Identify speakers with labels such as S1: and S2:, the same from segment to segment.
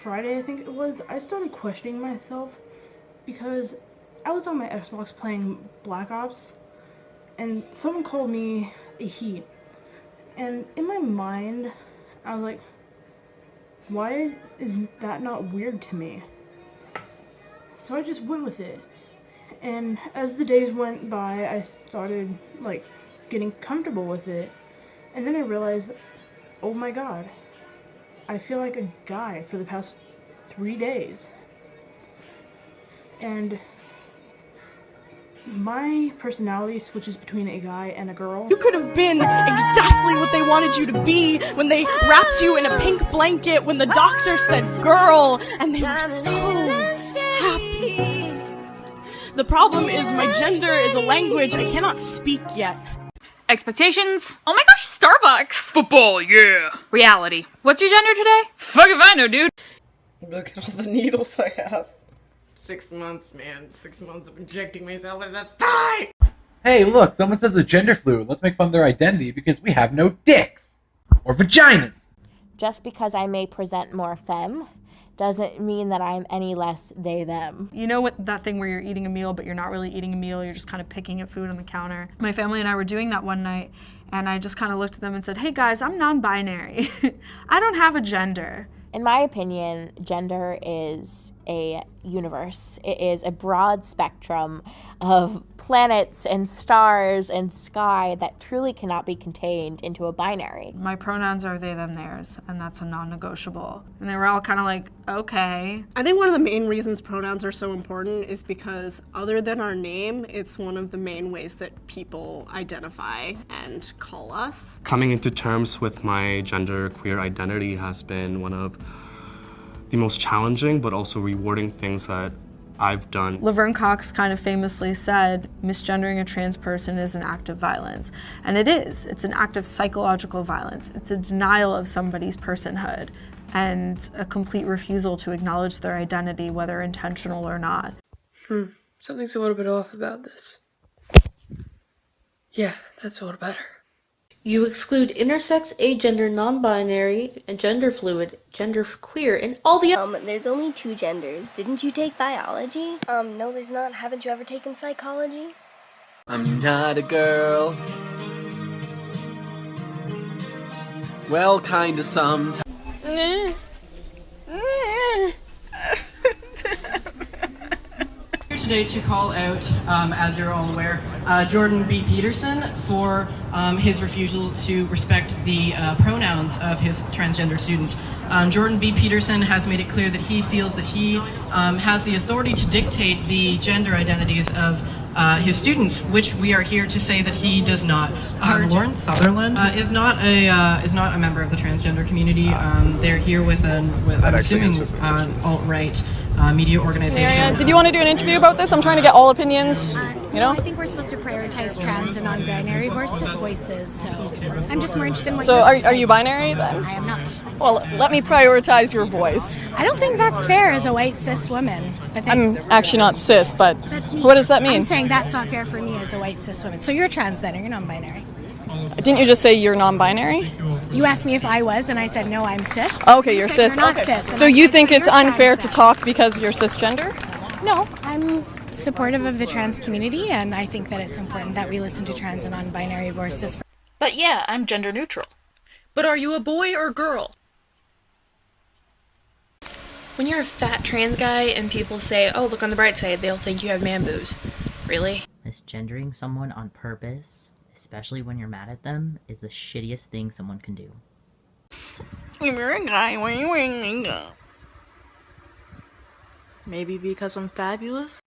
S1: Friday, I think it was, I started questioning myself because I was on my Xbox playing Black Ops and someone called me a heat. And in my mind, I was like, why is that not weird to me? So I just went with it. And as the days went by, I started, like, getting comfortable with it. And then I realized, oh my god, I feel like a guy for the past 3 days. And my personality switches between a guy and a girl.
S2: You could have been exactly what they wanted you to be when they wrapped you in a pink blanket, when the doctor said girl, and they were so happy. The problem is my gender is a language I cannot speak yet.
S3: Expectations? Oh my gosh, Starbucks! Football, yeah! Reality. What's your gender today? Fuck if I know, dude!
S4: Look at all the needles I have. 6 months, man. 6 months of injecting myself in the thigh!
S5: Hey, look, someone says a genderfluid. Let's make fun of their identity because we have no dicks! Or vaginas!
S6: Just because I may present more femme doesn't mean that I'm any less they, them.
S7: You know what, that thing where you're eating a meal, but you're not really eating a meal, you're just kind of picking at food on the counter. My family and I were doing that one night, and I just kind of looked at them and said, hey guys, I'm non-binary. I don't have a gender.
S6: In my opinion, gender is a universe. It is a broad spectrum of planets and stars and sky that truly cannot be contained into a binary.
S7: My pronouns are they, them, theirs, and that's a non-negotiable. And they were all kind of like, okay.
S4: I think one of the main reasons pronouns are so important is because other than our name, it's one of the main ways that people identify and call us.
S8: Coming into terms with my gender queer identity has been one of the most challenging but also rewarding things that I've done.
S7: Laverne Cox kind of famously said, misgendering a trans person is an act of violence. And it is. It's an act of psychological violence. It's a denial of somebody's personhood and a complete refusal to acknowledge their identity, whether intentional or not.
S9: Something's a little bit off about this. Yeah, that's a little better.
S10: You exclude intersex, agender, non-binary, and genderfluid, genderqueer, and all the
S11: there's only 2 genders. Didn't you take biology? No there's not. Haven't you ever taken psychology?
S12: I'm not a girl. Well, kinda sometimes.
S13: Today to call out, as you're all aware, Jordan B. Peterson for his refusal to respect the pronouns of his transgender students. Jordan B. Peterson has made it clear that he feels that he has the authority to dictate the gender identities of his students, which we are here to say that he does not. Lauren Sutherland is not a member of the transgender community. They're here with I'm assuming alt-right media organization.
S2: Did you want to do an interview about this? I'm trying to get all opinions, you know?
S14: I think we're supposed to prioritize trans and non-binary voices, so I'm just more interested in what
S2: So are you binary then?
S14: I am not.
S2: Well, let me prioritize your voice.
S14: I don't think that's fair as a white cis woman. But
S2: I'm actually not cis, but what does that mean?
S14: I'm saying that's not fair for me as a white cis woman. So you're trans then, or you're non-binary?
S2: Didn't you just say you're non-binary?
S14: You asked me if I was, and I said no, I'm cis.
S2: Okay, you're cis.
S14: You're not
S2: okay.
S14: cis.
S2: So you think it's unfair to talk because you're cisgender?
S14: No, I'm supportive of the trans community, and I think that it's important that we listen to trans and non-binary voices.
S15: But yeah, I'm gender neutral. But are you a boy or girl? When you're a fat trans guy and people say, oh, look on the bright side, they'll think you have man boobs. Really?
S16: Misgendering someone on purpose, especially when you're mad at them, is the shittiest thing someone can do.
S15: If you're a guy, why are you wearing makeup?
S2: Maybe because I'm fabulous?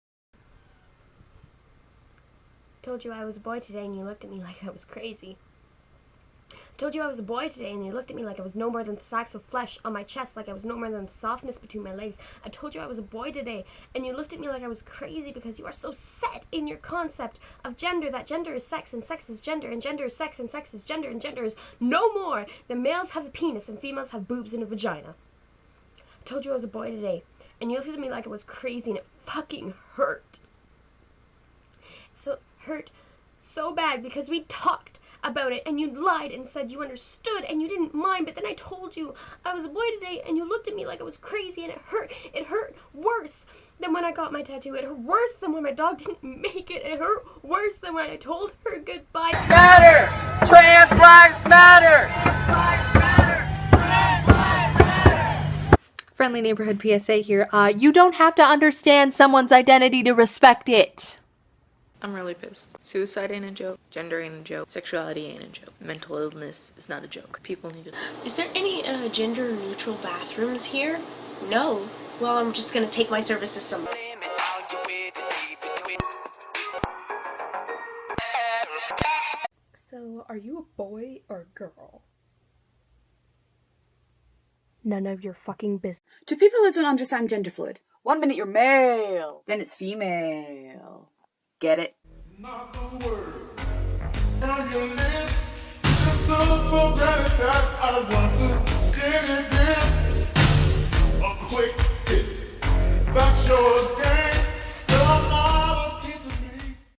S11: Told you I was a boy today and you looked at me like I was crazy. Told you I was a boy today and you looked at me like I was no more than sacks of flesh on my chest, like I was no more than the softness between my legs. I told you I was a boy today and you looked at me like I was crazy because you are so set in your concept of gender, that gender is sex and sex is gender and gender is sex and sex is gender and gender is no more than males have a penis and females have boobs and a vagina. told you I was a boy today, and you looked at me like I was crazy, and it fucking hurt. So hurt so bad because we talked about it, and you lied and said you understood and you didn't mind, but then I told you I was a boy today, and you looked at me like I was crazy, and it hurt. It hurt worse than when I got my tattoo. It hurt worse than when my dog didn't make it. It hurt worse than when I told her goodbye.
S12: Matter! Trans lives matter!
S17: Friendly neighborhood PSA here. You don't have to understand someone's identity to respect it.
S18: I'm really pissed. Suicide ain't a joke. Gender ain't a joke. Sexuality ain't a joke. Mental illness is not a joke. People need to...
S19: Is there any gender-neutral bathrooms here? No. Well, I'm just gonna take my services somewhere.
S20: So, are you a boy or a girl?
S11: None of your fucking business.
S21: To people who don't understand gender fluid, 1 minute you're male, then it's female. Get it?
S22: I want to